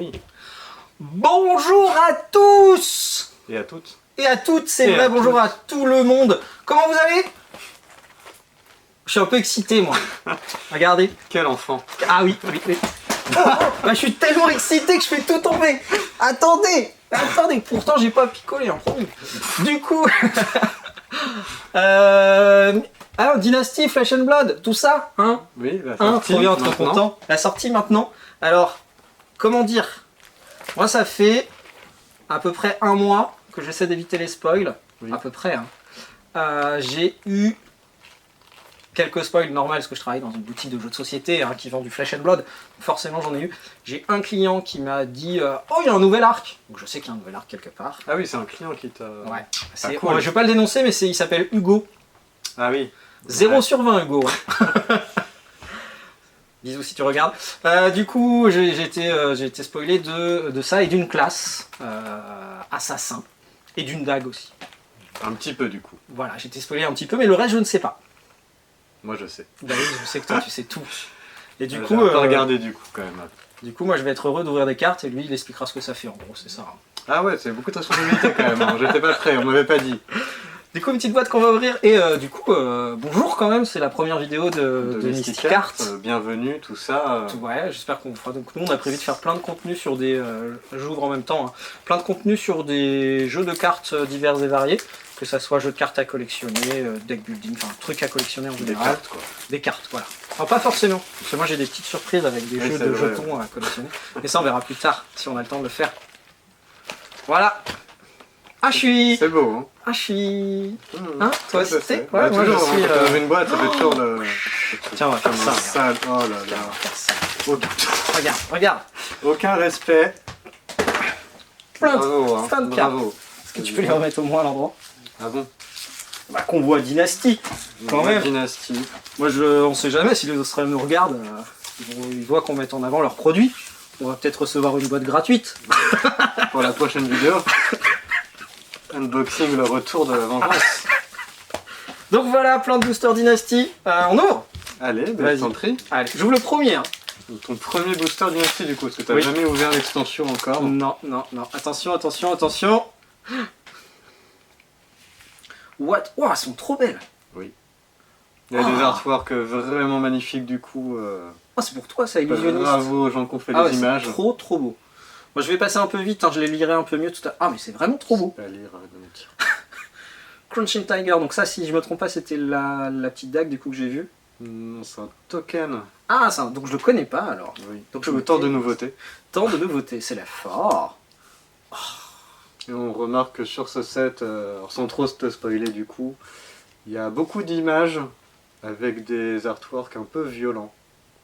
Oui. Bonjour à tous Et à toutes. et à toutes, c'est Et vrai, à bonjour à tout le monde. Comment vous allez? Je suis un peu excité moi. Regardez. Quel enfant. Ah oui, oui, oui. Bah, je suis tellement excité que je fais tout tomber. Attendez, attendez, pourtant j'ai pas picolé, hein, promis. Du coup, alors Dynasty, Flesh and Blood, tout ça, hein, Oui, la hein, sortie trop bien, trop maintenant. content. La sortie maintenant. Alors, comment dire? Moi, ça fait à peu près un mois que j'essaie d'éviter les spoils. Oui. À peu près. Hein. J'ai eu quelques spoils normaux parce que je travaille dans une boutique de jeux de société hein, qui vend du Flesh and Blood. Forcément, j'en ai eu. J'ai un client qui m'a dit oh, il y a un nouvel arc. Donc, je sais qu'il y a un nouvel arc quelque part. Ah oui, c'est un client qui t'a... Ouais. cool. Ouais, je vais pas le dénoncer, mais il s'appelle Hugo. Ah oui. 0 Ouais. sur 20, Hugo. Hein. Bisous si tu regardes. Du coup, j'ai été spoilé de ça et d'une classe assassin. Et d'une dague aussi. Un petit peu du coup. Voilà, j'ai été spoilé un petit peu, mais le reste, je ne sais pas. Moi je sais. David, je sais que toi, tu sais tout. Et du J'ai coup, un peu regardé du coup quand même. moi, je vais être heureux d'ouvrir des cartes et lui, il expliquera ce que ça fait. En gros, c'est ça. Hein. Ah ouais, c'est beaucoup de responsabilité quand même. Hein. J'étais pas prêt, on m'avait pas dit. Du coup, une petite boîte qu'on va ouvrir. Et du coup, bonjour quand même, c'est la première vidéo de Mystic Art. Bienvenue, tout ça. Ouais, j'espère qu'on fera. Donc, nous, on a prévu de faire plein de contenus sur des. J'ouvre en même temps. Hein, plein de contenus sur des jeux de cartes divers et variés. Que ça soit jeux de cartes à collectionner, deck building, enfin trucs à collectionner en Des général. cartes quoi. Des cartes, voilà. Enfin, pas forcément, parce que moi j'ai des petites surprises avec des Oui, jeux c'est de vrai, jetons à collectionner. Mais ça, on verra plus tard si on a le temps de le faire. Voilà. Ah, je suis. C'est beau, hein. Ah, je suis. Mmh. Hein, toi aussi, Je tu sais. sais. Bah, Ouais, moi je toujours, suis. hein, quand t'ouvres une boîte, ça fait toujours le... Tiens, on va faire Comme ça. un sale. Oh là Regarde, là. on va faire ça. Aucun, Regarde, regarde. aucun respect. Plein de, Bravo, hein. plein de cartes. Bravo. Est-ce que tu peux les remettre au moins à l'endroit? Ah bon? Bah, qu'on voit Dynasty. Quand même. Dynastie. Moi, on sait jamais si les Australiens nous regardent. Ils voient qu'on met en avant leurs produits. On va peut-être recevoir une boîte gratuite. Pour la prochaine vidéo. Unboxing, le retour de la vengeance. Donc voilà, plein de boosters Dynasty. On ouvre. Allez, Vas-y. je t'en prie. Allez, j'ouvre le premier. Hein. Ton premier booster Dynasty du coup, parce que t'as Oui. jamais ouvert l'extension encore. Non, non, non. Attention, attention, attention. What? Wow, elles sont trop belles. Il y a des artworks vraiment magnifiques du coup. Oh, c'est pour toi ça, illusionniste. Bravo aux gens qui ont fait Ah les ouais, images. c'est trop, trop beau. Moi, je vais passer un peu vite, hein, je les lirai un peu mieux tout à l'heure. Ah, mais c'est vraiment trop beau. Je vais pas lire, arrête de mentir. Crunching Tiger, donc ça, si je me trompe pas, c'était la petite dague du coup que j'ai vue. Non, c'est un token. Ah, ça, donc je le connais pas alors. Oui. Donc Je tant de nouveautés. Tant de nouveautés, c'est la fort. Et on remarque que sur ce set, alors sans trop te spoiler du coup, il y a beaucoup d'images avec des artworks un peu violents.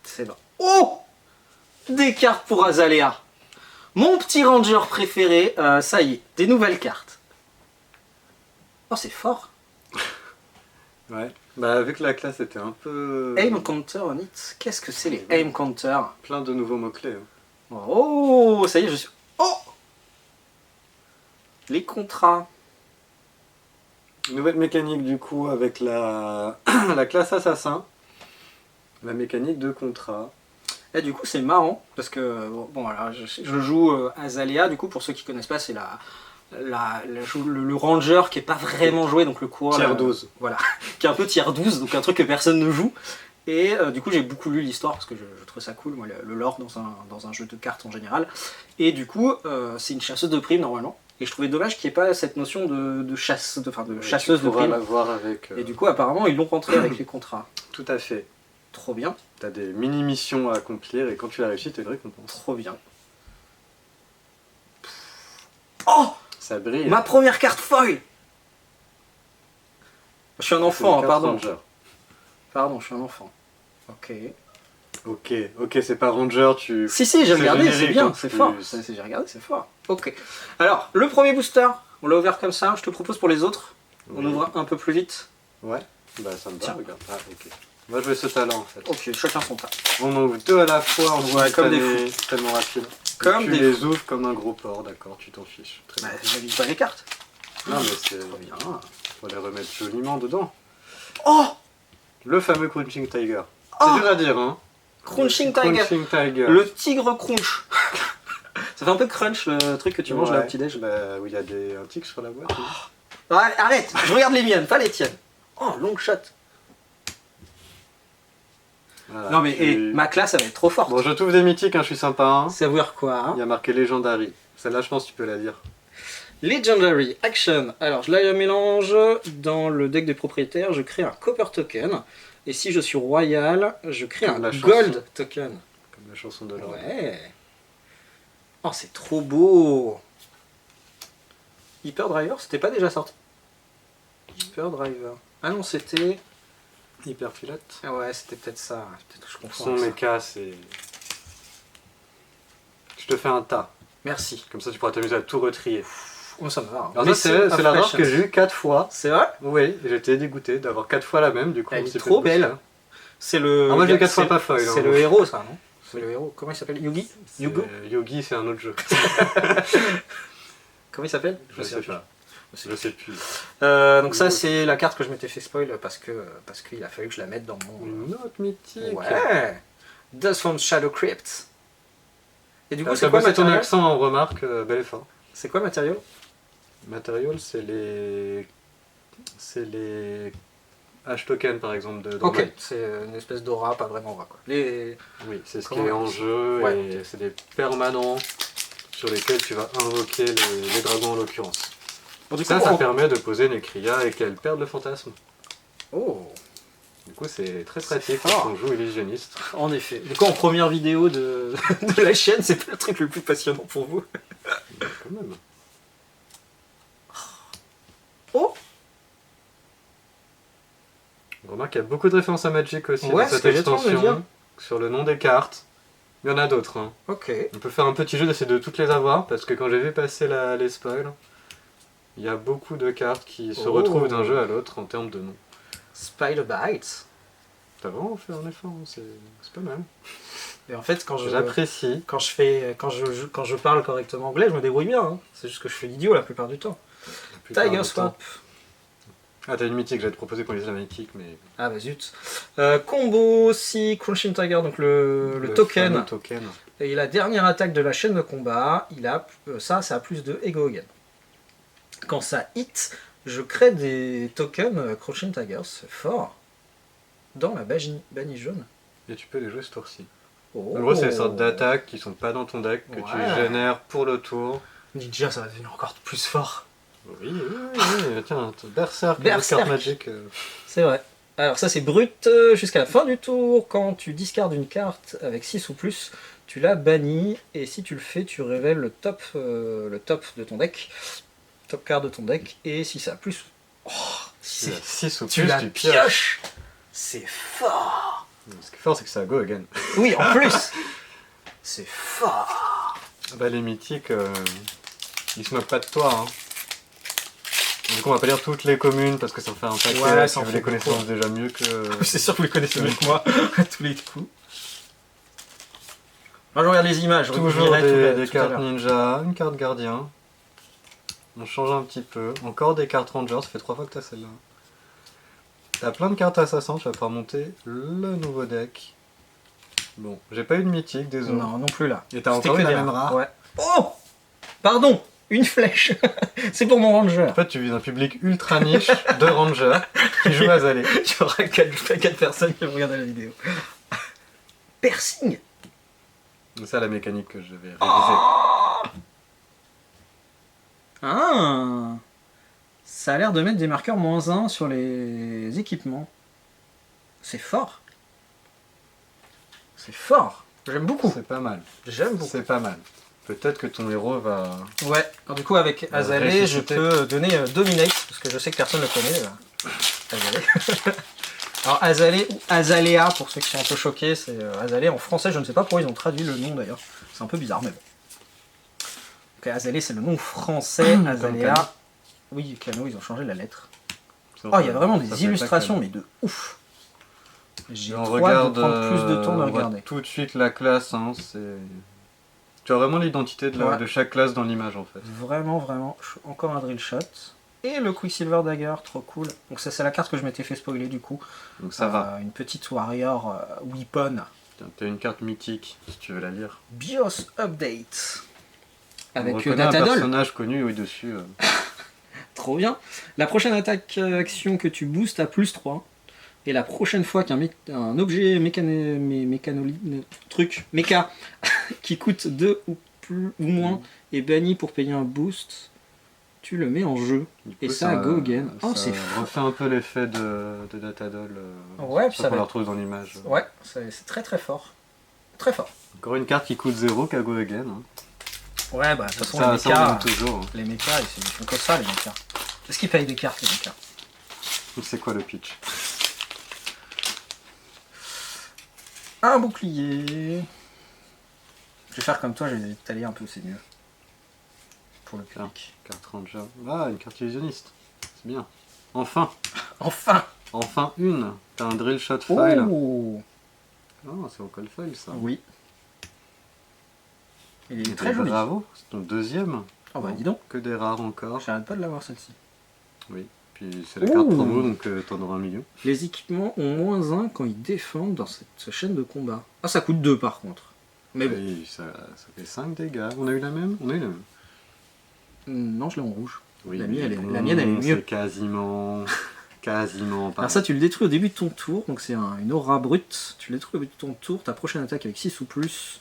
C'est bon. Oh! Des cartes pour Azalea. Mon petit ranger préféré, ça y est, des nouvelles cartes. Oh, c'est fort. Ouais. Bah vu que la classe était un peu... Aim counter on it. Qu'est-ce que c'est les aim counter? Plein de nouveaux mots-clés. Hein. Oh, ça y est, je suis... Oh! Les contrats. Nouvelle mécanique du coup avec la, la classe assassin. La mécanique de contrat. Et du coup, c'est marrant parce que bon, voilà, je joue Azalea. Du coup, pour ceux qui connaissent pas, c'est le ranger qui est pas vraiment joué, donc le coureur. Tier 12. Voilà, qui est un peu tier 12, donc un truc que personne ne joue. Et du coup, j'ai beaucoup lu l'histoire parce que je trouve ça cool, moi, le lore dans un jeu de cartes en général. Et du coup, c'est une chasseuse de primes normalement. Et je trouvais dommage qu'il n'y ait pas cette notion de chasseuse de primes. la voir avec... Et du coup, apparemment, ils l'ont rentré avec les contrats. Tout à fait. Trop bien, T'as des mini-missions à accomplir et quand tu l'as réussi, t'as une récompense. trop bien. Oh! Ça brille. Ma première carte foil! Je suis un enfant, hein, pardon. Ranger. Pardon, je suis un enfant. Ok. Ok, c'est pas Ranger, tu... Si, j'ai regardé, c'est générique, bien, en c'est plus. fort. J'ai regardé, c'est fort. Ok. Alors, le premier booster, on l'a ouvert comme ça. Je te propose pour les autres, on Oui. ouvre un peu plus vite. Ouais, bah ça me va, Tiens. regarde. Ah, ok. Moi je vais sauter à là en fait. Ok, chacun son tas. On en ouvre deux à la fois en Ouais, comme des simultané, tellement rapide. Comme tu des les ouvres comme un gros porc, d'accord, tu t'en fiches. Très Bah, bien. j'habite pas les cartes. Non mais c'est... Trop bien. Faut les remettre joliment dedans. Oh! Le fameux Crunching Tiger. C'est Oh! dur à dire, hein. Crunching Tiger. Crunching Tiger. Le tigre crunch. Ça fait un peu crunch le truc que tu manges là au petit-déj. Bah, où il y a un tic sur la boîte. Arrête, je regarde les miennes, pas les tiennes. Oh, long shot. Voilà, Non mais ma classe elle va être trop forte. Bon, je trouve des mythiques, hein, je suis sympa. Hein. Ça veut dire quoi hein? Il y a marqué Legendary. Celle-là, je pense que tu peux la lire. Legendary Action. Alors je la mélange dans le deck des propriétaires, je crée un Copper Token. Et si je suis Royal, je crée Comme un la Gold chanson. Token. Comme la chanson de l'ordre. Ouais. Oh, c'est trop beau. Hyper Driver, c'était pas déjà sorti? Hyper Driver. Ah non, c'était... Hyper pilote. Ah ouais, c'était peut-être ça. Peut-être que je confonds. Son avec ça. méca, c'est... Je te fais un tas. Merci. Comme ça, tu pourras t'amuser à tout retrier. Oh, ça me va. Alors ça, c'est la rare que j'ai eu 4 fois. C'est vrai? Oui, et j'étais dégoûté d'avoir 4 fois la même, du coup. Elle on est s'est trop fait belle. pousser. C'est le... Ah, moi, j'ai 4 fois pas foil. C'est hein. le héros, ça, non? C'est le héros. Comment il s'appelle? Yugi? Yugo? Yogi, c'est un autre jeu. Comment il s'appelle? Je sais pas. Je sais plus. Donc ça, c'est la carte que je m'étais fait spoil parce qu'il a fallu que je la mette dans mon... Une autre mythique. Ouais. Dust from Shadow Crypt. Et du coup, Ah, c'est t'as quoi bossé ton matériel? accent en remarque, bel effort. C'est quoi matériel? Material, c'est les hash tokens par exemple de Ok, Magic. c'est une espèce d'aura, pas vraiment aura quoi. Les... Oui, c'est ce qui Comment est on en dit ça? jeu Ouais, et c'est des permanents sur lesquels tu vas invoquer les dragons en l'occurrence. Bon, du coup, Ça permet de poser Necria et qu'elle perde le fantasme. Oh, Du coup, c'est très C'est pratique fort. quand on joue illusionniste. en effet. Du coup, en première vidéo de la chaîne, c'est pas le truc le plus passionnant pour vous. Quand même. Oh, On remarque qu'il y a beaucoup de références à Magic aussi Ouais, dans c'est cette ce que j'étais en train de me extension. Sur le nom des cartes. Il y en a d'autres. Hein. ok. On peut faire un petit jeu d'essayer de toutes les avoir parce que quand j'ai vu passer les spoils, il y a beaucoup de cartes qui se Oh. retrouvent d'un jeu à l'autre en termes de nom. Spider Bites. T'as vraiment fait un effort, hein, c'est pas mal. Et en fait, J'apprécie. quand je parle correctement anglais, je me débrouille bien. Hein. C'est juste que je fais l'idiot la plupart du temps. la plupart Tiger du Swap. temps. Ah, t'as une mythique, j'allais te proposer qu'on lise la mythique, mais. Ah bah zut. Combo si Crunching Tiger, donc le token. fameux token. Et la dernière attaque de la chaîne de combat, il a ça a plus de Ego Again. Quand ça hit, je crée des tokens Crouching Tigers, c'est fort, dans la bannie jaune. Et tu peux les jouer ce tour-ci. Oh. En gros, c'est des sortes d'attaques qui sont pas dans ton deck, que tu Ouais. génères pour le tour. Ninja, ça va devenir encore plus fort. Oui, tiens, Berserk, Berserk. carte Magic. C'est vrai. Alors ça c'est brut jusqu'à la fin du tour. Quand tu discardes une carte avec 6 ou plus, tu la bannis. Et si tu le fais, tu révèles le top de ton deck. Top card de ton deck. Et si ça a plus... Oh, Si 6 ou tu plus, la tu pioches. pioches. C'est fort. Ce qui est fort, c'est que ça go again. Oui, en plus. C'est fort. Bah, les mythiques, ils se moquent pas de toi. Hein. Du coup, on va pas lire toutes les communes parce que ça fait un paquet. Ouais, si ça en vous fait les connaissez beaucoup. déjà mieux que. C'est sûr que vous les connaissez mieux que moi, à tous les coups. Moi je regarde les images, je Toujours regarderai des tout à cartes l'heure. ninja, une carte gardien. On change un petit peu. Encore des cartes ranger, ça fait 3 fois que t'as celle-là. T'as plein de cartes assassins, tu vas pouvoir monter le nouveau deck. Bon, j'ai pas eu de mythique, désolé. Non, non plus là. Et t'as C'était encore que eu la des même rares. rare. Ouais. Oh, pardon, une flèche. C'est pour mon ranger. En fait, tu vises un public ultra niche de rangers qui jouent à Zalé. Il y aura 4 personnes qui vont regarder la vidéo. Piercing. C'est ça la mécanique que je vais réviser. Ah, ça a l'air de mettre des marqueurs -1 sur les équipements. C'est fort. C'est fort. J'aime beaucoup. C'est pas mal. J'aime beaucoup. C'est pas mal. Peut-être que ton héros va. Ouais, alors du coup avec Azalée, je ressusciter. peux donner Dominate, parce que je sais que personne ne le connaît. Azalée. Alors Azalée ou Azalea, pour ceux qui sont un peu choqués, c'est Azalée en français, je ne sais pas pourquoi ils ont traduit le nom d'ailleurs. C'est un peu bizarre, mais bon. Ok, Azalée c'est le nom français, Azalea. Kano. Oui, Kano, ils ont changé la lettre. Oh, il y a vraiment des illustrations, mais de ouf. J'ai On trop hâte regarde de prendre plus de temps de on voit regarder. tout de suite la classe. Hein, tu as vraiment l'identité Ouais. de chaque classe dans l'image en fait. Vraiment, vraiment. Encore un drill shot. Et le Quicksilver Dagger, trop cool. Donc ça c'est la carte que je m'étais fait spoiler du coup. Donc ça va. Une petite warrior weapon. Tiens, t'as une carte mythique si tu veux la lire. BIOS Update. On avec reconnaît un Datadol. personnage connu, oui, dessus. Trop bien. La prochaine attaque action que tu boostes à plus 3. Et la prochaine fois qu'un objet méca qui coûte 2 ou moins est banni pour payer un boost, tu le mets en jeu. Du coup, Et ça, go again. Oh, ça c'est fou. refait un peu l'effet de Datadol. Ouais, c'est ça ça qu'on va la être- retrouve dans l'image. Ouais, c'est très très fort. Très fort. Encore une carte qui coûte 0, qu'à go again. Hein. Ouais, bah de toute façon, Ça les on mechas, aime toujours. Hein. ils font comme ça, les mechas. Est-ce qu'ils payent des cartes, les mechas? C'est quoi le pitch? Un bouclier. Je vais faire comme toi, je vais t'aller un peu, c'est mieux. Pour le public. Carte ranger. Ah, une carte illusionniste. C'est bien. Enfin. Enfin. Enfin une. T'as un drill shot file. Oh. Ah, c'est au call file ça. Oui. Il est Et très joli. Bravo, c'est ton deuxième. Oh bah dis donc, Que des rares encore. j'arrête pas de l'avoir celle-ci. Oui. Puis c'est la carte Ouh. promo, donc t'en auras un million. Les équipements ont -1 quand ils défendent dans cette chaîne de combat. Ah, ça coûte 2 par contre. Mais bon. Oui, ça fait 5 dégâts. On a eu la même? On a eu la même. Non, je l'ai en rouge. Oui, La mienne, bon, la mienne, elle est mieux. C'est quasiment Alors pareil. ça, tu le détruis au début de ton tour, donc c'est une aura brute. Tu le détruis au début de ton tour, ta prochaine attaque avec 6 ou plus,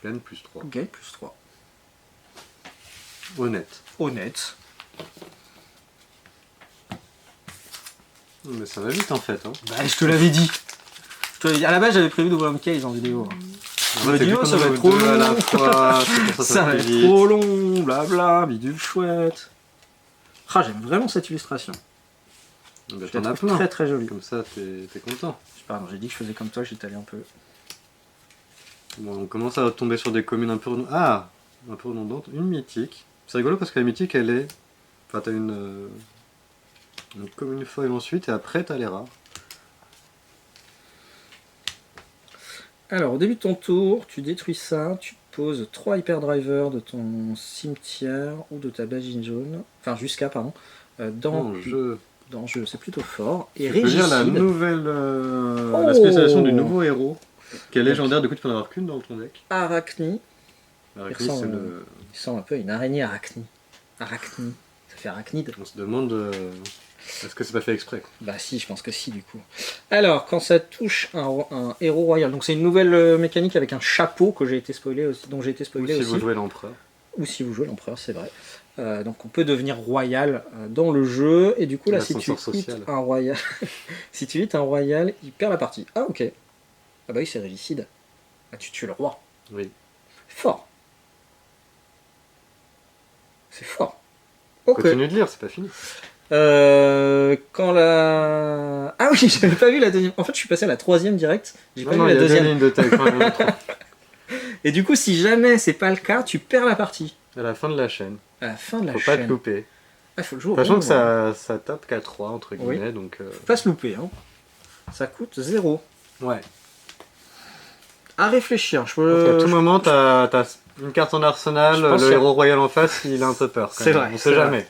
Gagne plus 3. gagne plus 3. Honnête. Honnête. Mais ça va vite en fait. Hein. Bah, je te l'avais dit. À la base, j'avais prévu d'ouvrir un case en vidéo. On m'a dit, oh, ça va être trop deux à la long. fois, c'est pour Ça va fait être vite. trop long, blabla, bidule chouette. Ah, j'aime vraiment cette illustration. Bah, Je la t'en as trouve plein. très très jolie. Comme ça, t'es content. Pardon, j'ai dit que je faisais comme toi, j'étais allé un peu. Bon, on commence à tomber sur des communes un peu redondantes. Une mythique. C'est rigolo parce que la mythique, elle est... Enfin, t'as une commune foil ensuite et après t'as les rares. Alors, au début de ton tour, tu détruis ça, tu poses 3 hyperdrivers de ton cimetière ou de ta bagine jaune, enfin jusqu'à, pardon, dans jeu. le jeu, c'est plutôt fort. Et Je peux dire la Régicide, nouvelle... Oh. La spécialisation du nouveau héros. Qui est légendaire, du coup tu peux en avoir qu'une dans ton deck. Arachnie, Arachnie, ressemble- c'est le... il ressemble un peu à une araignée arachnie. Arachnie, ça fait arachnide. On se demande... Est-ce que c'est pas fait exprès quoi. Bah si, je pense que si du coup. Alors, quand ça touche un héros royal, donc c'est une nouvelle mécanique avec un chapeau que j'ai été spoilé aussi, dont j'ai été Ou spoilé si aussi. vous jouez l'empereur. Ou si vous jouez l'empereur, c'est vrai. Donc on peut devenir royal dans le jeu, et du coup là si tu L'ascenseur hits social. un royal, si tu hits un royal, il perd la partie. Ah ok. Ah bah oui c'est régicide. Ah tu tues le roi. Oui. Fort. C'est fort. Ok. Continue de lire, c'est pas fini. Quand la... Ah oui, j'avais pas vu la deuxième. En fait, je suis passé à la troisième direct. J'ai pas Non, vu il y la a deux deuxième. lignes de texte. Enfin, il y en a trois. Et du coup, si jamais c'est pas le cas, tu perds la partie. À la fin de la chaîne. À la fin de la Faut pas te chaîne. louper. Ah, faut le jouer au Sachant bon que moment. ça tape qu'à 3 entre Oui. guillemets, donc... Faut pas se louper, hein. Ça coûte 0. Ouais. À réfléchir. Je Donc, peux... à tout moment, t'as une carte en arsenal, Je pense le que- héros royal en face, il a un peu peur. quand C'est même. vrai, On c'est sait vrai. jamais.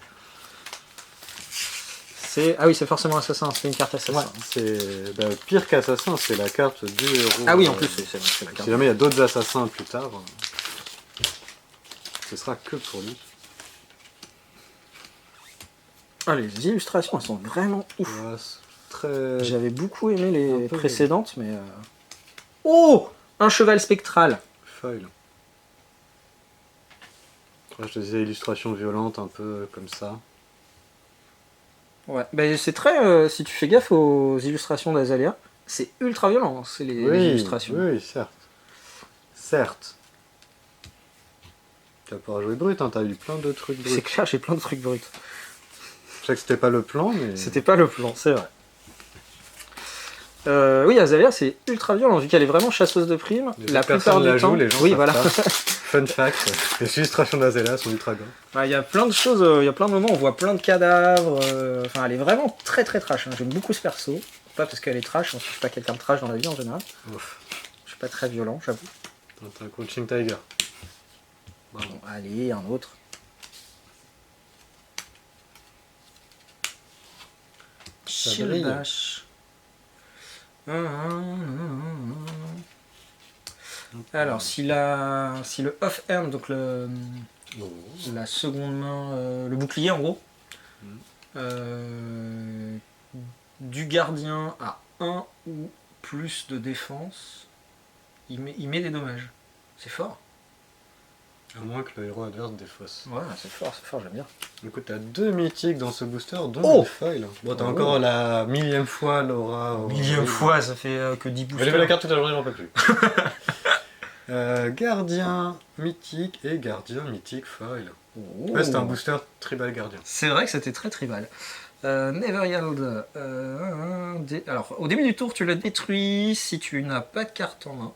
Ah oui, c'est forcément assassin. C'est une carte assassin. Ouais, c'est pire qu'assassin, c'est la carte du héros. Ah oui, en plus, c'est vrai. C'est la carte. Si jamais il y a d'autres assassins plus tard, ce sera que pour lui. Ah, les illustrations, elles sont vraiment ouf. Ouais, c'est très... J'avais beaucoup aimé les Un peu précédentes, mais... Oh, un cheval spectral. foil. Ouais, je te disais illustration violente, un peu comme ça. Ouais, bah, c'est très... si tu fais gaffe aux illustrations d'Azalia, c'est ultra violent, hein, c'est les illustrations. Oui, certes. Certes. Tu vas pouvoir jouer brut, hein, t'as eu plein de trucs C'est bruts. clair, j'ai plein de trucs bruts. Je sais que c'était pas le plan, mais... C'était pas le plan, c'est vrai. Oui, Azalia, c'est ultra violent, vu qu'elle est vraiment chasseuse de primes. Les La autres plupart personnes du la temps... jouent, les gens oui, savent voilà. pas. Fun fact, les illustrations d'Azela sont ultra grandes. Il y a plein de choses, il y a plein de moments où on voit plein de cadavres. Enfin, elle est vraiment très très trash. Hein. J'aime beaucoup ce perso. Pas parce qu'elle est trash, hein, je suis pas quelqu'un de trash dans la vie en général. Ouf. Je suis pas très violent, j'avoue. T'as un coaching tiger. Bravo. Bon, allez, un autre. Ça brille. Shieldbash. Alors, si le off-hand, donc Oh. la seconde main, le bouclier en gros, Mm. du gardien à 1 ou plus de défense, il met des dommages. C'est fort. À moins que le héros adverse défausse. Ouais, c'est fort, j'aime bien. Écoute, t'as 2 mythiques dans ce booster, 2 Oh foils. Bon, t'as Oh. encore la millième fois l'aura. Millième fois, ça fait que 10 J'ai levé la boosters. carte toute la journée, j'en peux plus. Gardien mythique et gardien mythique foil. Oh. Ouais, c'est un booster tribal gardien. C'est vrai que c'était très tribal. Neveryield. Alors, au début du tour, tu le détruis si tu n'as pas de carte en main.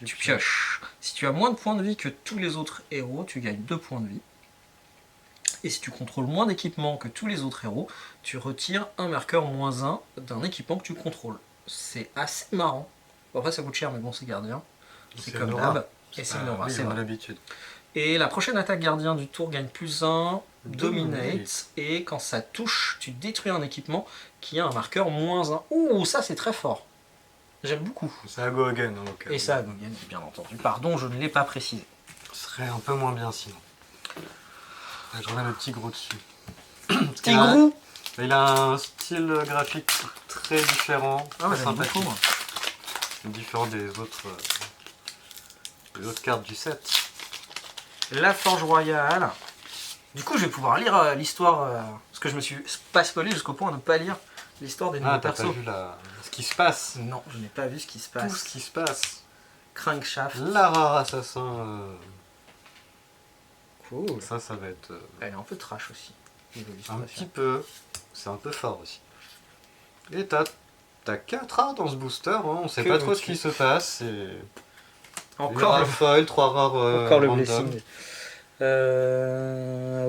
Tu pioches. Si tu as moins de points de vie que tous les autres héros, tu gagnes 2 points de vie. Et si tu contrôles moins d'équipements que tous les autres héros, tu retires un marqueur -1 d'un équipement que tu contrôles. C'est assez marrant. Bon, après, ça coûte cher, mais bon, c'est gardien. C'est comme une aura. d'hab. Et c'est une aura, oui, c'est on a vrai. l'habitude. Et la prochaine attaque gardien du tour gagne +1, dominate, et quand ça touche, tu détruis un équipement qui a un marqueur -1. Ouh, ça c'est très fort. J'aime beaucoup. Ça go again. Hein, donc, Et ça, Gogen, bien entendu. Pardon, je ne l'ai pas précisé. Ce serait un peu moins bien sinon. J'en ai le petit gros dessus. Petit gros. Il a un style graphique très différent, Ah ouais, très j'aime sympathique. beaucoup, moi. Différent des autres cartes du set. La Forge Royale. Du coup, je vais pouvoir lire l'histoire, parce que je me suis pas spoilé jusqu'au point de ne pas lire l'histoire des nouveaux Ah, t'as pas persos. vu ce qui se passe. Non, je n'ai pas vu ce qui se Tout passe. ce qui se passe. Crankshaft. La rare assassin. Cool. Ça va être Elle est un peu trash aussi. Niveau un illustration. petit peu. C'est un peu fort aussi. Et t'as 4 rares dans ce booster. Hein. On sait Que pas trop ce veux-tu qui se passe. C'est Encore le foil, 3 rares Encore le random. blessing.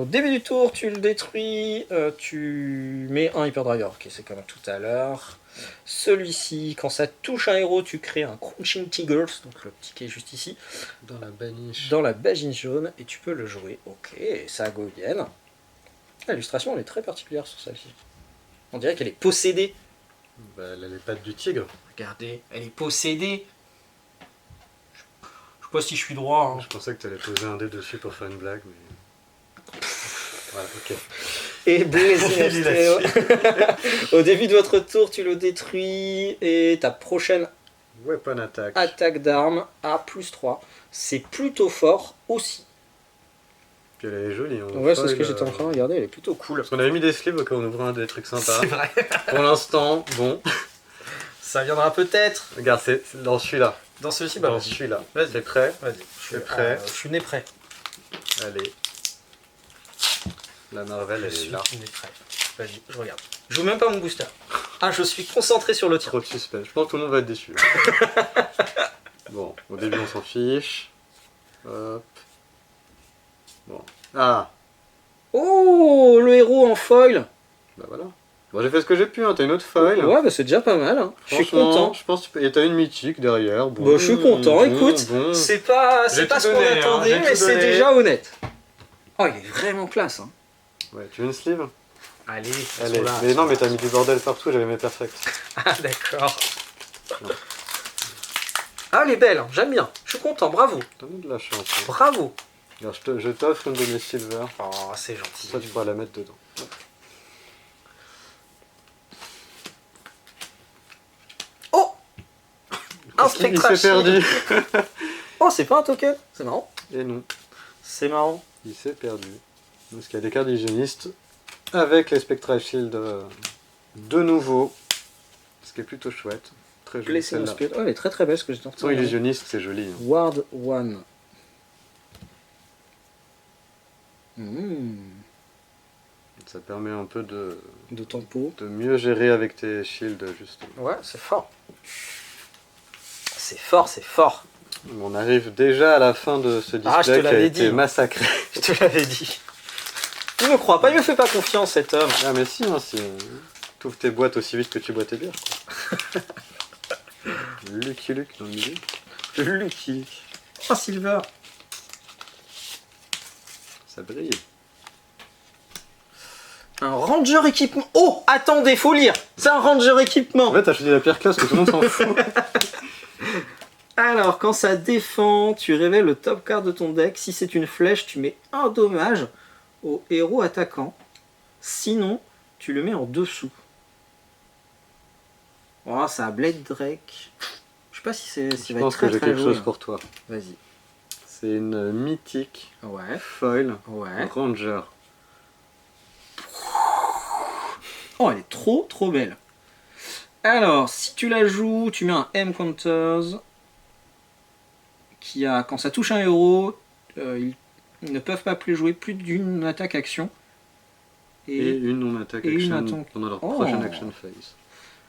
Au début du tour, tu le détruis, tu mets un Hyperdriver. Ok, c'est comme tout à l'heure. Celui-ci, quand ça touche un héros, tu crées un Crunching Tigers, donc le petit qui est juste ici, Dans la baniche. dans la bagine jaune, et tu peux le jouer. Ok, ça go again. L'illustration, elle est très particulière sur celle-ci. On dirait qu'elle est possédée. Bah, elle a les pattes du tigre. Regardez, elle est possédée. Je sais pas si je suis droit. Hein. Je pensais que t'allais poser un dé dessus pour faire une blague, mais. Voilà, ok. Et Blazing Il a Astro. Au début de votre tour, tu le détruis et ta prochaine Weapon attack. attaque d'armes à +3. C'est plutôt fort aussi. Puis elle est jolie. Hein, Ouais, c'est ce foil, que j'étais en train de regarder, elle est plutôt cool. Parce qu'on avait mis des sleeves quand on ouvrait des trucs sympas. C'est vrai. Pour l'instant, bon. Ça viendra peut-être. Regarde, c'est dans celui-là. Dans celui-ci, Dans vas-y. celui-là. Vas-y. T'es prêt? Vas-y. T'es prêt? Je suis né prêt. Allez. La Marvel, Je elle est suis là. né prêt. Vas-y, je regarde. Je joue même pas mon booster. Ah, je suis concentré sur le tir. Trop de suspense. Je pense que tout le monde va être déçu. Bon, au début, on s'en fiche. Hop. Bon. Ah, Oh, le héros en foil. bah voilà. Bon, j'ai fait ce que j'ai pu, hein. T'as une autre feuille. Ouais, bah c'est déjà pas mal. Hein. Je suis Franchement, content. Je pense que et t'as une mythique derrière. Bon, Bah, je suis content. bon, Écoute, bon. c'est pas J'ai ce tout qu'on donné, hein, attendait, j'ai mais tout c'est donné. déjà honnête. Oh, il est vraiment classe. Hein. Ouais, tu veux une sleeve? Allez, Allez. là. Mais non, mais t'as mis du bordel partout, j'avais mes perfects. Ah, d'accord. Ah, elle est belle, hein. J'aime bien. Je suis content, bravo. T'as mis de la chance. Hein. Bravo. Alors, je t'offre une de mes silver. Oh, c'est gentil. Ça, tu pourras la mettre dedans. Oh, un Il spectre s'est perdu. Oh, c'est pas un token. C'est marrant. Et non, C'est marrant. il s'est perdu. Parce qu'il y a des cartes d'hygiéniste avec les Spectral Shield de nouveau. Ce qui est plutôt chouette. Très jolie Blessing celle-là. Spirit. Oh, elle est très très belle, ce que j'étais en train Sans de regarder. illusionniste, c'est joli. Hein. Ward 1. Ça permet un peu De tempo. de mieux gérer avec tes shields, justement. Ouais, c'est fort. C'est fort, c'est fort. On arrive déjà à la fin de ce display Ah, je te qui a l'avais été dit. massacré. Je te l'avais dit. Il me croit pas, il me fait pas confiance cet homme. Ah mais si, hein, si t'ouvres tes boîtes aussi vite que tu bois tes bières. Quoi. Lucky Luke dans le milieu. Lucky Luke. Oh, Silver. Ça brille. Un Ranger équipement. Oh, attendez, faut lire. C'est un Ranger équipement. En fait, t'as choisi la pire classe que tout le monde s'en fout. Alors, quand ça défend, tu révèles le top card de ton deck. Si c'est une flèche, tu mets un dommage au héros attaquant. Sinon, tu le mets en dessous. Oh, ça a Blade Drake. Je sais pas si c'est. Je pense que j'ai quelque chose pour toi. Vas-y. C'est une mythique Ouais. foil Ouais. Ranger. Oh, elle est trop trop belle. Alors, si tu la joues, tu mets un M-Counters qui a, quand ça touche un héros, ils ne peuvent pas plus jouer plus d'une attaque action. Et une non-attaque et une action attaque. pendant leur Oh. prochaine action phase.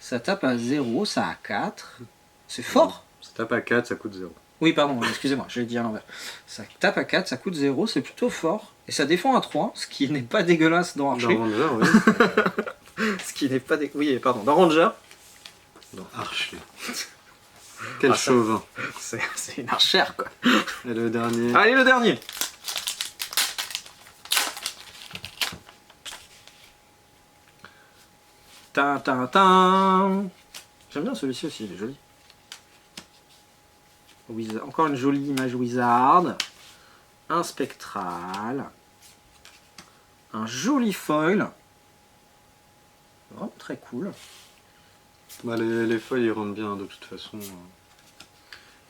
Ça tape à 0, ça a 4. C'est fort. Ça tape à 4, ça coûte 0. Oui, pardon, excusez-moi, je l'ai dit à l'envers. Ça tape à 4, ça coûte 0, c'est plutôt fort. Et ça défend à 3, ce qui n'est pas dégueulasse dans Archer. Dans Ranger, oui. Ce qui n'est pas Oui, pardon, dans Ranger. Dans Archer. Quel Ah, ça- chauvin. C'est une archère, quoi. Et le dernier. Allez, le dernier. Ta ta ta. J'aime bien celui-ci aussi, il est joli. Encore une jolie image wizard. Un spectral. Un joli foil. Vraiment très cool. Bah, les feuilles ils rentrent bien de toute façon.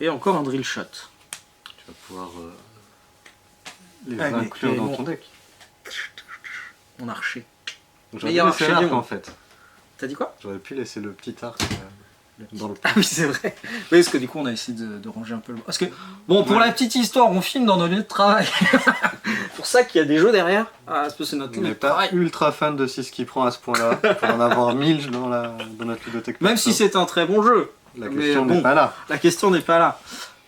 Et encore un drill shot. Tu vas pouvoir les Ah, mais- inclure mais dans bon. ton deck. Mon archer. J'aurais Meilleur pu laisser archer du l'arc monde. en fait. T'as dit quoi? J'aurais pu laisser le petit arc dans le Ah oui, c'est vrai. Oui, parce que du coup, on a essayé de ranger un peu le. Parce que, bon, pour la petite histoire, on filme dans nos lieux de travail. C'est pour ça qu'il y a des jeux derrière. Ah, parce que c'est notre On lieu n'est de pas travail. ultra fan de 6 qui prend à ce point-là. Pour en avoir 1000 dans notre ludothèque. Même si c'est un très bon jeu. La mais question bon. n'est pas là. La question n'est pas là.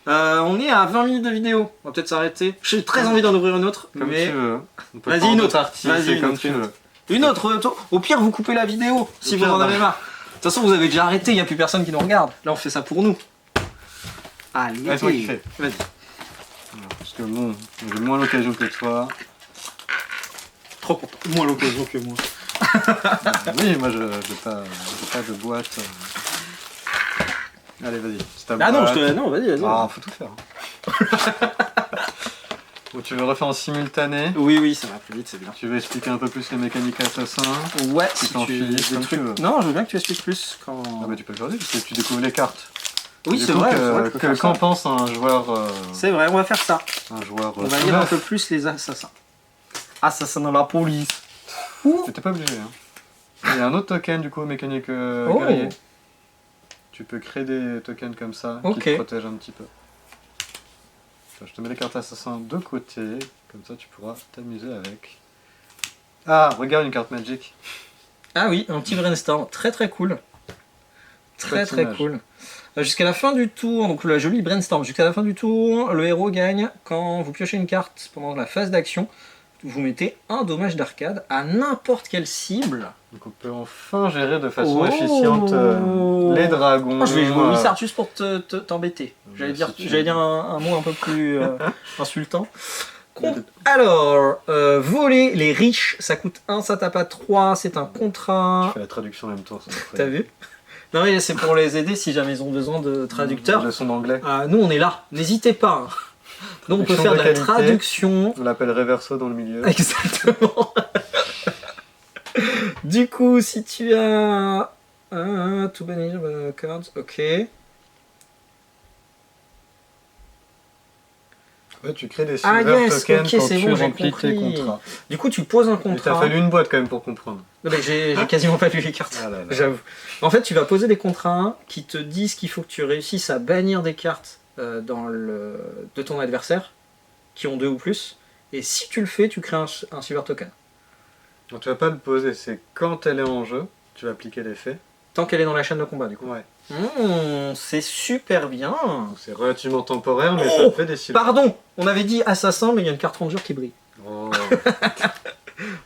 On est à 20 minutes de vidéo. On va peut-être s'arrêter. J'ai très envie d'en ouvrir une autre. Comme mais tu veux. On peut Vas-y, prendre une deux autre. parties, Vas-y, c'est une comme autre, tu une veux. une autre. Au pire, vous coupez la vidéo si Au vous pire, en avez bah. marre. De toute façon, vous avez déjà arrêté. Il n'y a plus personne qui nous regarde. Là, on fait ça pour nous. Allez. Ouais, c'est moi qui fais. Vas-y. Parce que bon, j'ai moins l'occasion que toi. Trop content. Moins l'occasion que moi. Oui, moi je j'ai pas de boîte. Allez, vas-y. c'est ta Ah non, boîte. non, vas-y. Ah, faut tout faire. Bon, tu veux refaire en simultané. Oui, ça va plus vite, c'est bien. Tu veux expliquer un peu plus les mécaniques assassins. Ouais, Tu si t'en tu fiches, des comme trucs. tu veux. Non, je veux bien que tu expliques plus quand. Ah bah tu peux le faire parce que tu découvres les cartes. Oui, Du c'est coup, vrai. c'est vrai, je peux faire qu'en ça. pense un joueur C'est vrai, on va faire ça. un joueur On va tout lire un neuf. peu plus les assassins. Assassins dans la police. T'étais pas obligé. Hein. Il y a un autre token du coup mécanique Oh. guerrier. Tu peux créer des tokens comme ça Ok. qui te protègent un petit peu. Je te mets les cartes assassins de côté, comme ça tu pourras t'amuser avec. Ah, regarde une carte magic. Ah oui, un petit brainstorm, très très cool. Très Chouette très image. cool. Jusqu'à la fin du tour, donc la jolie brainstorm, jusqu'à la fin du tour, le héros gagne quand vous piochez une carte pendant la phase d'action. Vous mettez un dommage d'arcade à n'importe quelle cible. Donc on peut enfin gérer de façon Oh. efficiente les dragons. Oh, je vais jouer Wizard juste pour t'embêter. Ouais, J'allais si tu- dire un mot un peu plus insultant. Alors, voler les riches, ça coûte 1, ça tape à 3, c'est un Tu contrat. fais la traduction en même temps. ça me T'as ferait- vu? Non, mais c'est pour les aider si jamais ils ont besoin de traducteurs. Leçon d'anglais. Nous, on est là, n'hésitez pas. hein. Nous, on peut Traduction faire de de la qualité. traduction. On l'appelle reverso dans le milieu. Exactement. Du coup, si tu as to banish cards, ok. Ouais, tu crées des Ah, silver yes, tokens ok, quand c'est tu bon, j'ai remplis tes compris. contrats. Du coup, tu poses un Il t'a contrat. fallu une boîte quand même pour comprendre. Non, mais j'ai quasiment pas lu les cartes. Ah là là. J'avoue. En fait, tu vas poser des contrats qui te disent qu'il faut que tu réussisses à bannir des cartes de ton adversaire qui ont 2 ou plus. Et si tu le fais, tu crées un silver token. Donc tu vas pas le poser, c'est quand elle est en jeu, tu vas appliquer l'effet. Tant qu'elle est dans la chaîne de combat, du coup. Ouais. C'est super bien. Donc c'est relativement temporaire, mais Oh, ça fait des silver. Pardon, on avait dit assassin, mais il y a une carte ranger qui brille. Oh.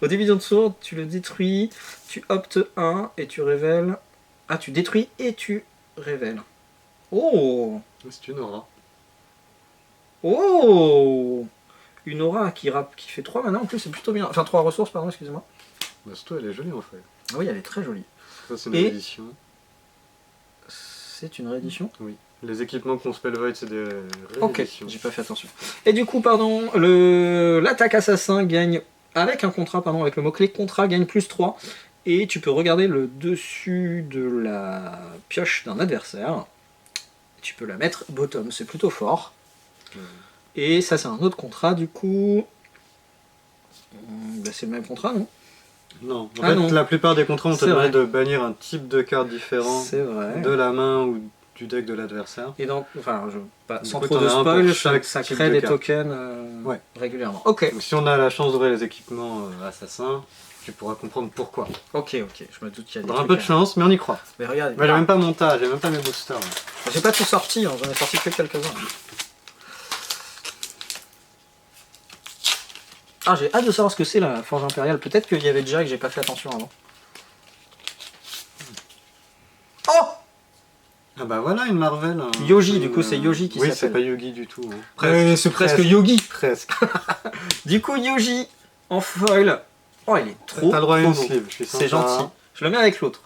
Au début de ton tour, tu le détruis, tu optes 1 et tu révèles. Ah, tu détruis et tu révèles. Oh! C'est une aura. Oh! Une aura qui fait 3 mana en plus, c'est plutôt bien. Enfin, 3 ressources, pardon, excusez-moi. Bah, surtout elle est jolie en fait. Ah oui, elle est très jolie. Ça c'est une Et- édition. C'est une réédition? Oui. Les équipements qu'on Spell Void, c'est des Ok, rééditions. j'ai pas fait attention. Et du coup, pardon, l'attaque assassin gagne, avec un contrat, pardon, avec le mot-clé contrat, gagne +3. Et tu peux regarder le dessus de la pioche d'un adversaire. Tu peux la mettre bottom, c'est plutôt fort. Et ça, c'est un autre contrat, du coup. Bah, c'est le même contrat, non? Non, en Ah fait, non. la plupart des contrats, on te C'est demande vrai. de bannir un type de carte différent C'est vrai. de la main ou du deck de l'adversaire. Et donc, enfin, Du sans coup, trop t'en de as un spoil, pour chaque ça type crée de des carte. tokens Ouais. régulièrement. Ok, Donc, si on a la chance d'ouvrir les équipements assassins, tu pourras comprendre pourquoi. ok, je me doute qu'il y a des On aura un trucs peu de chance, mais on y croit. Mais regarde, J'ai même pas mon tas, j'ai même pas mes boosters. là. j'ai pas tout sorti, hein, j'en ai sorti que quelques-uns. Ah, j'ai hâte de savoir ce que c'est la Forge Impériale. Peut-être qu'il y avait déjà et que j'ai pas fait attention avant. Oh! Ah bah voilà une Marvel. Yogi, du coup, c'est Yogi qui Oui, s'appelle. c'est pas Yogi du tout. Hein. C'est presque Yogi. Presque. Du coup, Yogi en foil. Oh, il est trop. T'as le droit à trop une beau. sleeve, je suis sympa. C'est gentil. Je le mets avec l'autre.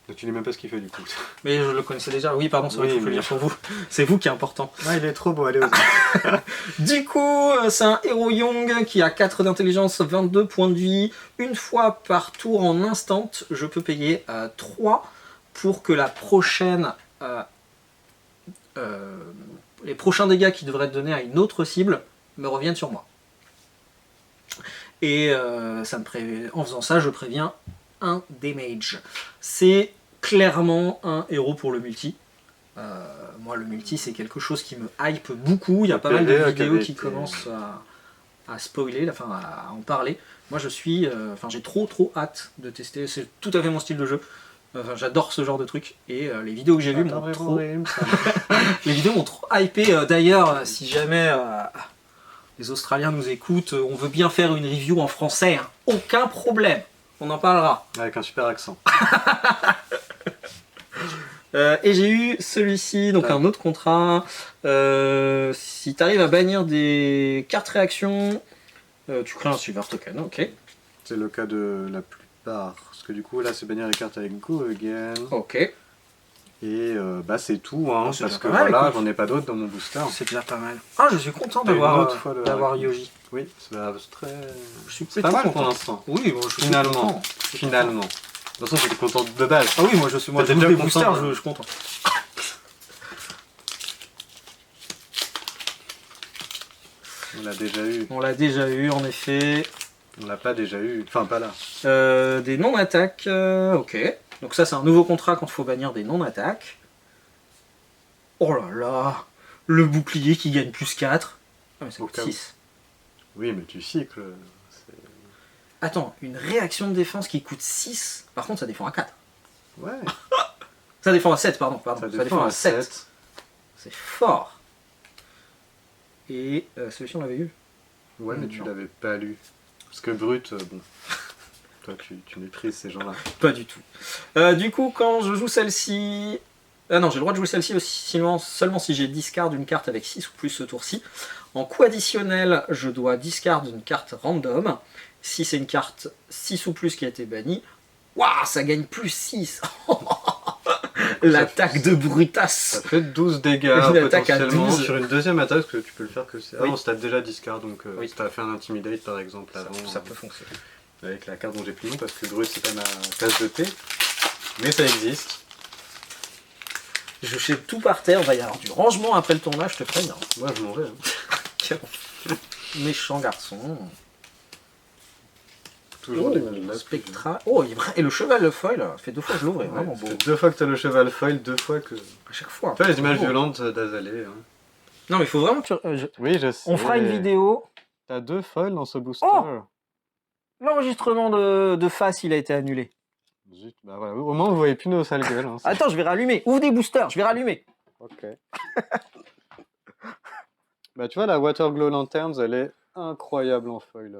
Donc tu sais même pas ce qu'il fait du coup. Mais je le connaissais déjà. Oui, pardon, c'est vrai Oui, qu'il faut le mais- dire pour vous. C'est vous qui est important. Ouais, il est trop beau, allez aux Du coup, c'est un héros Young qui a 4 d'intelligence, 22 points de vie. Une fois par tour en instant, je peux payer 3 pour que la prochaine, les prochains dégâts qui devraient être donnés à une autre cible me reviennent sur moi. Et en faisant ça, je préviens un damage. C'est clairement un héros pour le multi. Moi, le multi, c'est quelque chose qui me hype beaucoup. Il y a pas mal de vidéos qui commencent à spoiler, enfin à en parler. Moi, j'ai trop hâte de tester. C'est tout à fait mon style de jeu. Enfin, j'adore ce genre de truc. Et les vidéos que j'ai vues m'ont trop... Les vidéos m'ont trop hypé. D'ailleurs, si jamais les Australiens nous écoutent, on veut bien faire une review en français. Hein. Aucun problème. On en parlera. Avec un super accent. Et j'ai eu celui-ci, donc un autre contrat. Si tu arrives à bannir des cartes réactions, tu crées un silver token, ok. C'est le cas de la plupart. Parce que du coup, là, c'est bannir les cartes avec Go Again. Ok. Et bah, c'est tout, hein, C'est parce déjà que pas mal, voilà, écoute. j'en ai pas d'autres dans mon booster. C'est déjà pas mal. Ah, je suis content T'as une autre fois d'avoir le- Yogi. Oui, c'est très... Je suis C'est pas mal pour content. l'instant. Oui, moi, je suis Finalement. content. Finalement. De toute façon, j'étais content de base. Ah oui, moi je suis T'étais j'ouvre déjà des content, boosters, hein. je suis content. On l'a déjà eu. On l'a déjà eu, en effet. On l'a pas déjà eu. Enfin, pas là. Des non-attaques, ok. Donc ça, c'est un nouveau contrat quand il faut bannir des non-attaques. Oh là là, le bouclier qui gagne +4. Ah mais ça Au coûte cas où. 6. Oui, mais tu cycles. Attends, une réaction de défense qui coûte 6. Par contre, ça défend à 4. Ouais. Ça défend à 7, pardon. Ça défend à 7. C'est fort. Et celui-ci, on l'avait eu. Ouais, mais tu Non. l'avais pas lu. Parce que Brut, bon. Toi, tu méprises ces gens-là. Pas du tout. Du coup, quand je joue celle-ci... Ah non, j'ai le droit de jouer celle-ci aussi, seulement si j'ai discard une carte avec 6 ou plus ce tour-ci. En coup additionnel, je dois discard une carte random. Si c'est une carte 6 ou plus qui a été bannie, waouh, ça gagne +6. L'attaque de Brutas. Ça fait 12 dégâts Une attaque à potentiellement 12. sur une deuxième attaque, parce que tu peux le faire que c'est... Oui. Ah non, si t'as déjà discard, donc Oui. si t'as fait un Intimidate par exemple avant, Ça peut fonctionner. avec la carte dont j'ai plus nom, parce que Brut c'est pas ma tasse de thé. Mais ça existe. Je jette tout par terre, il va y avoir du rangement après le tournage, je te préviens. Moi je m'en vais. Hein. Quel méchant garçon. Toujours des mêmes là. Spectra. Oh, et le cheval le foil, ça fait 2 fois que je l'ouvre, il est vraiment beau. Ça fait 2 fois que t'as le cheval foil, 2 fois que... À chaque fois. Tu vois les images Beau. violentes d'Azalée. Hein. Non, mais il faut vraiment que Oui, je sais. on fera une vidéo. T'as 2 foils dans ce booster. Oh L'enregistrement de face, il a été annulé. Zut, bah voilà. Au moins vous voyez plus nos sales gueules. Hein, Attends, je vais rallumer. Ouvre des boosters, je vais rallumer. Ok. Bah tu vois la Water Glow Lanterns, elle est incroyable en foil.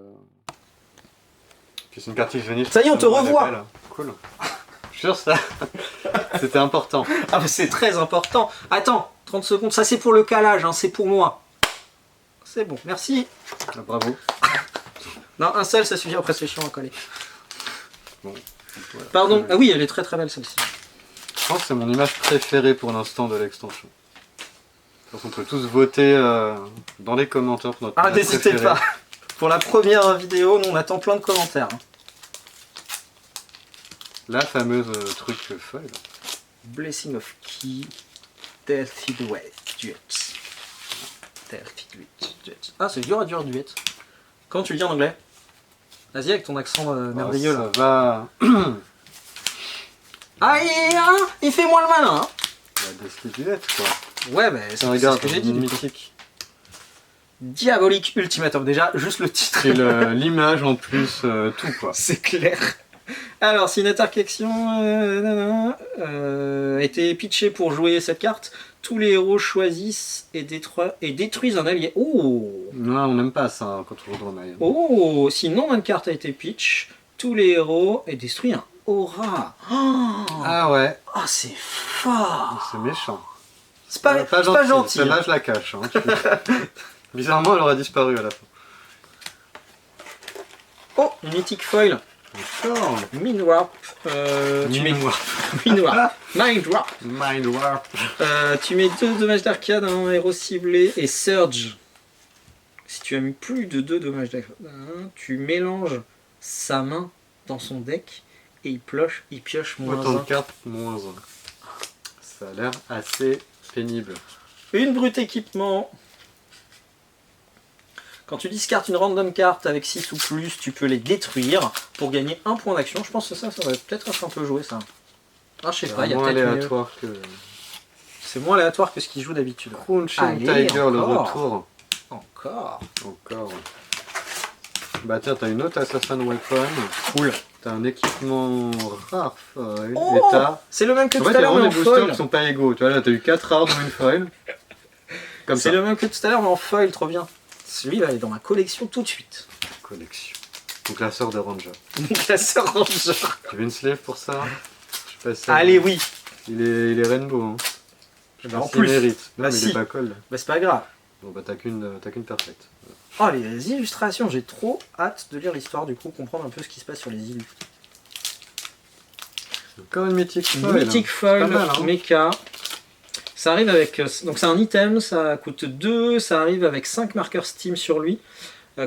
Puis c'est une carte qui venue. Ça y est, on te revoit. Cool. Je suis sûr ça. C'était important. Ah, mais c'est très important. Attends, 30 secondes, ça c'est pour le calage, hein, c'est pour moi. C'est bon, merci. Ah, bravo. Non, un seul, ça suffit, après c'est chiant à coller. Bon. Voilà. Pardon, ah oui, elle est très très belle celle-ci. Je pense que c'est mon image préférée pour l'instant de l'extension. De toute façon, on peut tous voter dans les commentaires pour notre Ah, image n'hésitez préférée. pas. Pour la première vidéo, nous on attend plein de commentaires. La fameuse truc foil. Blessing of Key, Delphi Duet. Delphi Duet. Ah, c'est dur à dire duet. Comment tu le dis en anglais? Vas-y avec ton accent merveilleux là. Ça va. Ah, il fait moins le malin. Hein. La Destituette, quoi. Ouais, mais c'est Regarde, ce que j'ai dit. Du coup. mythique. Diabolique Ultimatum. Déjà, juste le titre. Et l'image en plus, tout quoi. C'est clair. Alors, si une attaque action a été pitchée pour jouer cette carte, tous les héros choisissent et détruisent un allié. Oh! Non, on n'aime pas ça quand on joue Maya. Oh! Si non une carte a été pitch, tous les héros et détruit un aura. Oh, Ah ouais, c'est fort! c'est méchant. C'est pas gentil. Celle-là, Hein. je la cache. Hein. Bizarrement, elle aurait disparu à la fin. Oh! Une mythique foil. D'accord. Mind Warp. Tu mets Mind Warp. Mind Warp. Mind Warp. Tu mets 2 dommages d'arcade à un héros ciblé et Surge. Si tu as mis plus de 2 dommages d'arcade, tu mélanges sa main dans son deck et il pioche moins Autant de 1. cartes, moins 1. Ça a l'air assez pénible. Une brute équipement. Quand tu discartes une random carte avec 6 ou plus, tu peux les détruire pour gagner 1 point d'action. Je pense que ça va peut-être être un peu joué ça. Ah, je sais pas, il y a moins peut-être aléatoire que... C'est moins aléatoire que ce qu'il joue d'habitude. Crunching Allez, Tiger, le encore. retour. Encore. Encore. Bah tiens, t'as une autre Assassin Weapon. Cool. T'as un équipement rare foil. Oh, et t'as... c'est le même que En tout fait, à il y a l'heure, mais vraiment en des boosters foil. qui sont pas égaux. Tu vois, là, t'as eu 4 rares dans une foil. Comme C'est ça. le même que tout à l'heure, mais en foil, trop bien. Celui-là est dans ma collection tout de suite. Collection. Donc la sœur de Ranger. Mon classeur ranger. Tu veux une slave pour ça? Je sais pas si ça- Allez, oui. Il est rainbow. Hein. Je sais Bah, pas en s'il plus. mérite. Non, Bah, mais il si. est pas colle. Bah, c'est pas grave. Bon, bah t'as qu'une perfecte. Oh, les illustrations, j'ai trop hâte de lire l'histoire, du coup, comprendre un peu ce qui se passe sur les îles. Encore une mythique Une foil. mythique foil, C'est pas mal, hein. mecha. Ça arrive avec. Donc, c'est un item, ça coûte 2, ça arrive avec 5 marqueurs Steam sur lui.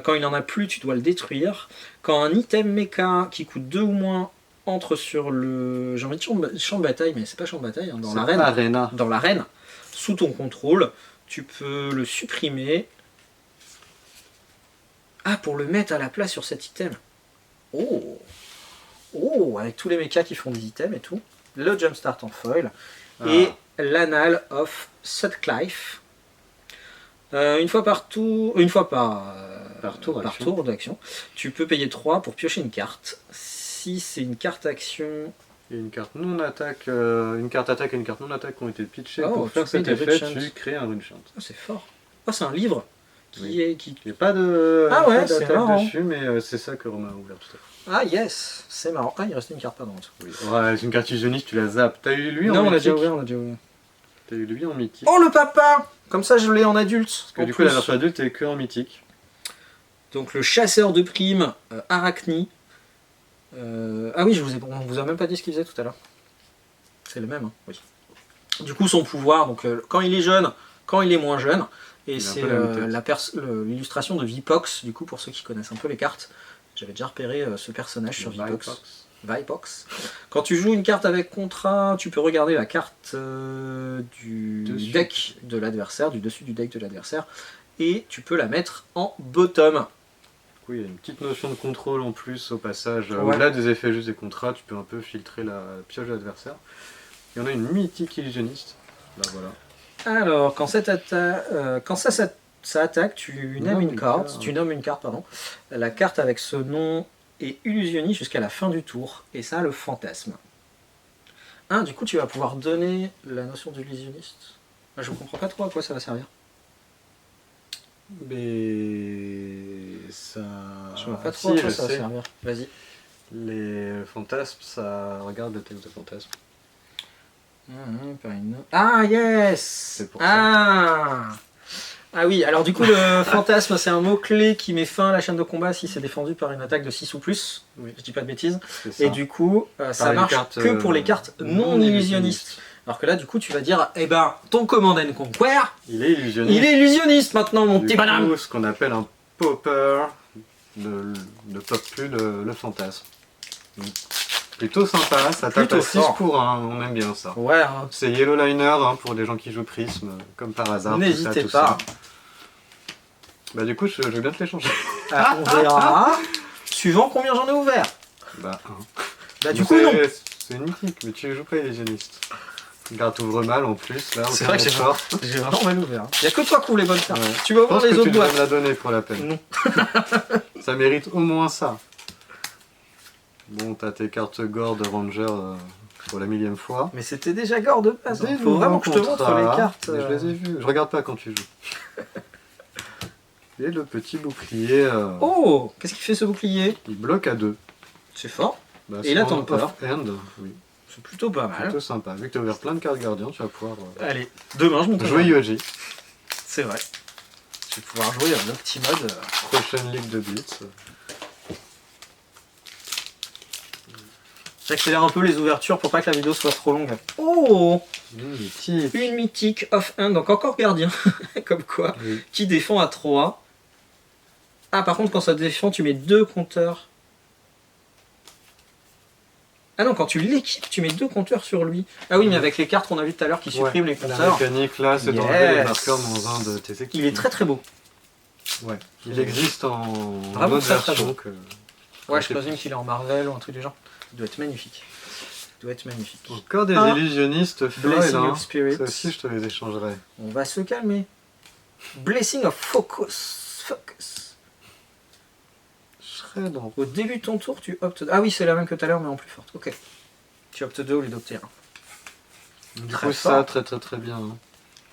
Quand il en a plus, tu dois le détruire. Quand un item mecha qui coûte 2 ou moins entre sur le. J'ai envie de champ de bataille, mais c'est pas champ de bataille, hein, dans C'est l'arène. Arena. Dans l'arène, sous ton contrôle, tu peux le supprimer. Ah, pour le mettre à la place sur cet item. Oh! Oh, avec tous les mechas qui font des items et tout. Le jumpstart en foil. Et l'Annal of Sutcliffe. Une fois par tour. Une fois par tour d'action. d'action. Tu peux payer 3 pour piocher une carte. Si c'est une carte action. Et une carte non attaque, une carte attaque et une carte non attaque qui ont été pitchées Oh, pour tu faire cet mets des effet, Rune Chant. tu crées un Rune Chant. Oh, c'est fort. Oh, c'est un livre qui Oui. est. Qui... Il n'y a pas de Ah ouais, pas c'est d'attaque marrant. dessus, mais c'est ça que Romain a ouvert tout à l'heure. Ah yes, c'est marrant. Ah, il restait une carte pas dans le Oui. Ouais, c'est une carte illusionniste, tu la zappes. T'as eu lui Non, en on l'a déjà mythique? ouvert, on l'a déjà ouvert. T'as eu lui en mythique. Oh le papa! Comme ça je l'ai en adulte. Parce que en du coup, plus. la version adulte est que en mythique. Donc le chasseur de primes, Arachni. Ah oui, on vous a même pas dit ce qu'il faisait tout à l'heure. C'est le même, hein, oui. Du coup son pouvoir, donc quand il est jeune, quand il est moins jeune, et Il a un c'est peu la même tête. l'illustration de Vipox, du coup pour ceux qui connaissent un peu les cartes. J'avais déjà repéré ce personnage sur Vipox. Vipox. Vipox. Quand tu joues une carte avec contrat, tu peux regarder la carte du Dessus. deck de l'adversaire, du dessus du deck de l'adversaire, et tu peux la mettre en bottom. Du coup, il y a une petite notion de contrôle en plus au passage. Ouais. Au-delà des effets juste des contrats, tu peux un peu filtrer la pioche de l'adversaire. Il y en a une mythique illusionniste. Là, voilà. Alors, quand ça attaque, tu nommes une carte. Tu nommes une carte, pardon. La carte avec ce nom est illusionniste jusqu'à la fin du tour, et ça a le fantasme. Ah, du coup, tu vas pouvoir donner la notion d'illusionniste. Ah, je comprends pas trop à quoi ça va servir. Mais ça. Je vois pas Ah, trop à si, quoi je ça va sais. servir. Vas-y. Les fantasmes, ça regarde le texte de fantasme. Ah yes. C'est pour Ah Ah oui, alors du coup, le fantasme, c'est un mot-clé qui met fin à la chaîne de combat si c'est défendu par une attaque de 6 ou plus. Oui. Je dis pas de bêtises. C'est ça. Et du coup, ça Par une marche carte, que pour les cartes non illusionnistes. Alors que là, du coup, tu vas dire, eh ben, ton Command and Conquer, Il est illusionniste. il est illusionniste maintenant, mon petit Du bonhomme. coup, ce qu'on appelle un popper ne pop plus le fantasme. Donc, plutôt sympa, ça tape Plutôt à 6 fort. pour 1, on aime bien ça. Ouais, hein. C'est Yellow Liner hein, pour les gens qui jouent Prism, comme par hasard. tout ça, N'hésitez tout pas. ça. Bah du coup, je vais bien te les changer. Ah, on verra. Suivant combien j'en ai ouvert. Bah, Bah, du coup, non. C'est une mythique, mais tu joues pas illusionniste. Regarde, t'ouvres mal en plus, là, C'est aucun vrai que effort. j'ai vraiment mal ouvert. Il n'y a que toi qui ouvres les bonnes cartes. Ouais. Tu vas Je voir pense les que autres tu devrais boîtes. me la donner pour la peine. Non. Ça mérite au moins ça. Bon, t'as tes cartes gore de Ranger pour la 1000e fois. Mais c'était déjà gore de base. Des Il faut vraiment nouveaux que je te montre contrats, les cartes. mais je les ai vus. Je regarde pas quand tu joues. Et le petit bouclier, Oh, qu'est-ce qu'il fait ce bouclier? il bloque à 2. C'est fort. Bah, Et là, sur t'en un peur. off-hand, oui. C'est plutôt pas mal. Plutôt sympa. Vu que t'as ouvert plein de cartes gardiens, tu vas pouvoir Allez, demain je monte. jouer Yoji. C'est vrai. Je vais pouvoir jouer un petit mode. Prochaine ligue de Blitz. J'accélère un peu les ouvertures pour pas que la vidéo soit trop longue. Oh, Mythique. une mythique off-hand, donc encore gardien. Comme quoi. Oui. Qui défend à 3. Ah, par contre, quand ça défend, tu mets 2 compteurs. Ah non, quand tu l'équipes, tu mets 2 compteurs sur lui. Ah oui, mais avec les cartes qu'on a vues tout à l'heure qui suppriment les La compteurs. mécanique là, c'est d'enlever Yes. les marqueurs dans un de tes équipes. Il est très très beau. Ouais. Il existe en Vraiment autre très, très version beau. que. Ouais, je présume qu'il est en Marvel ou un truc du genre. Il doit être magnifique. Il doit être magnifique. Encore des Ah. illusionnistes foils, Blessing hein. of Spirits. Ça aussi, je te les échangerai. On va se calmer. Blessing of Focus. Focus. Shred en Au début de ton tour, tu optes. Ah oui, c'est la même que tout à l'heure, mais en plus forte. Ok. Tu optes 2 au lieu d'opter 1. Du Très coup, fort. ça, très très très bien. Hein.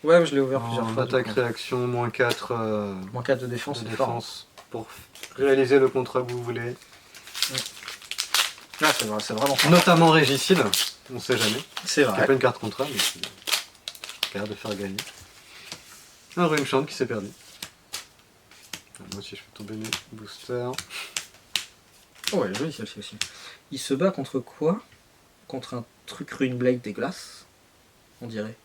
Ouais, mais je l'ai ouvert plusieurs En fois. attaque donc, réaction, moins 4 moins 4 de défense, de c'est fort. défense pour réaliser le contrat que vous voulez. Ah, c'est vraiment fort. Notamment Régicide, on sait jamais. C'est Il n'y a vrai. pas une carte contrat, mais c'est capable de faire gagner. Un Runechant qui s'est perdu. Moi aussi, je fais tomber mes boosters. Oh, elle est jolie celle-ci aussi. Il se bat contre quoi? Contre un truc Rune Blade des glaces. On dirait.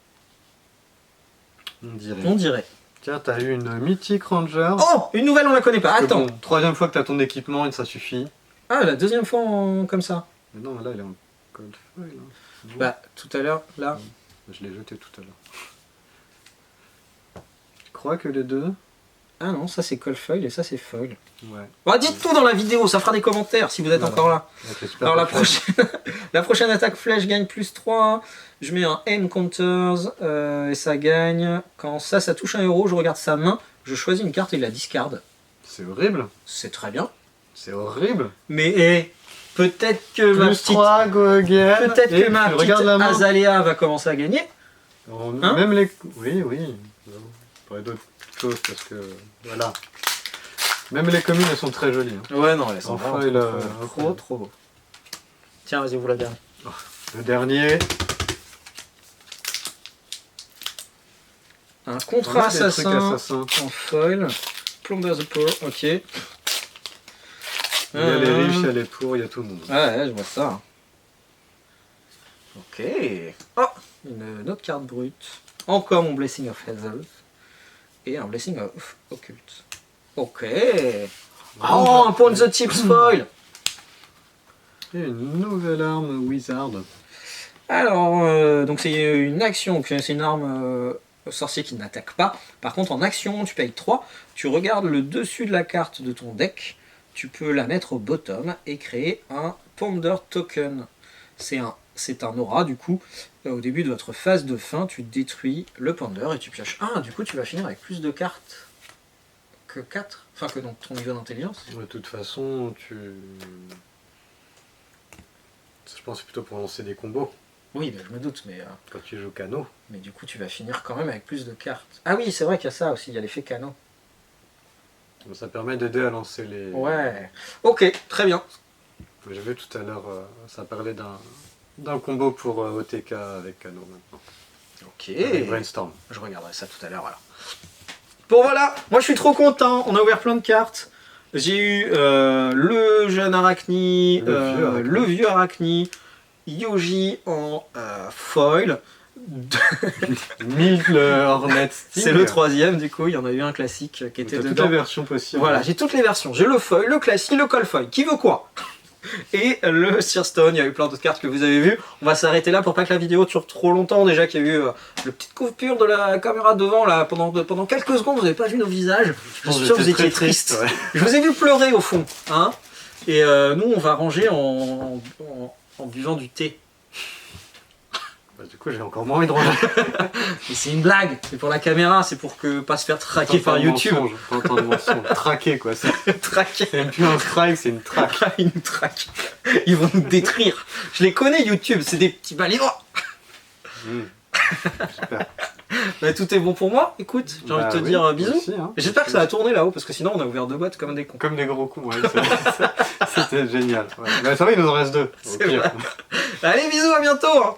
On dirait. On dirait. Tiens, t'as eu une Mythic Ranger. Oh, une nouvelle, on la connaît pas. Parce que Attends. bon, troisième fois que t'as ton équipement et ça suffit. Ah, la deuxième fois comme ça. Mais non, là, il est en cold foil. Hein. Bon. Bah, tout à l'heure, là. Je l'ai jeté tout à l'heure. Je crois que les deux. Ah non, ça c'est Cold Foil et ça c'est Foil. Ouais. Bah, dites tout dans la vidéo, ça fera des commentaires si vous êtes Voilà. encore là. Donc, j'espère Alors la que- prochaine, la prochaine attaque flèche gagne plus 3. Je mets un M counters et ça gagne. Quand ça touche un héros, je regarde sa main, je choisis une carte et je la discarde. C'est horrible. C'est très bien. C'est horrible. Mais peut-être que ma Plus petite, 3, go again. peut-être Et que ma tu petite regardes la main. Azalea va commencer à gagner. Hein Même les. Oui, oui. Il faudrait d'autres choses parce que. Voilà. Même les communes, elles sont très jolies. hein. Ouais, non, elles sont vraiment trop beau. Tiens, vas-y, vous la dernière. Le dernier. Un On contrat a des trucs assassin assassins. en foil. Plunder the Poor, ok. Il y a les riches, il y a les pauvres, il y a tout le monde. Ouais, je vois ça. Ok. Oh, une autre carte brute. Encore mon Blessing of Hazel. Et un Blessing of Occult. Ok. Oh, un Pawn the Tips foil. Et une nouvelle arme Wizard. Alors, donc c'est une action, donc c'est une arme sorcier qui n'attaque pas. Par contre, en action, tu payes 3. Tu regardes le dessus de la carte de ton deck. Tu peux la mettre au bottom et créer un Ponder Token. C'est un aura, du coup. Au début de votre phase de fin, tu détruis le Ponder et tu pioches 1. Du coup, tu vas finir avec plus de cartes que 4. Enfin, que dans ton niveau d'intelligence. De toute façon, je pense plutôt pour lancer des combos. Oui, ben, je me doute, Quand tu joues Cano. mais du coup, tu vas finir quand même avec plus de cartes. Ah oui, c'est vrai qu'il y a ça aussi, il y a l'effet canon. Ça permet d'aider à lancer les. Ouais. Ok, très bien. J'ai vu tout à l'heure, ça parlait d'un combo pour OTK avec Cano maintenant. Ok. Avec Brainstorm. Je regarderai ça tout à l'heure alors. Bon voilà, moi je suis trop content, on a ouvert plein de cartes. J'ai eu le jeune Arachni, le vieux Arachni, Yoji en foil. Mille Hornet Sting. C'est le troisième du coup, il y en a eu un classique qui était T'as toutes dedans. les versions possibles. Voilà, j'ai toutes les versions. J'ai le foil, le classique, le call foil. Qui veut quoi? Et le Searstone, il y a eu plein d'autres cartes que vous avez vues. On va s'arrêter là pour pas que la vidéo dure trop longtemps. Déjà qu'il y a eu le petite coupure de la caméra devant là pendant quelques secondes, vous n'avez pas vu nos visages. Je suis sûr que vous étiez triste. Ouais. Je vous ai vu pleurer au fond. Hein, et nous, on va ranger en buvant du thé. Bah, du coup, j'ai encore moins envie de ranger. Et c'est une blague, c'est pour la caméra, c'est pour que pas se faire traquer par YouTube. T'entends le mensonge. Traquer quoi. C'est Traquer. même plus un strike, c'est une traque. Ils nous traquent. Ils vont nous détruire. Je les connais YouTube, c'est des petits balayeurs. Super. Bah, tout est bon pour moi, écoute, j'ai envie de te dire bisous. Aussi, hein. J'espère que ça a tourné là-haut parce que sinon on a ouvert 2 boîtes comme des cons. Comme des gros cons, ouais. C'était génial. Ouais. Bah, ça va, il nous en reste 2. C'est vrai. Allez, bisous, à bientôt hein.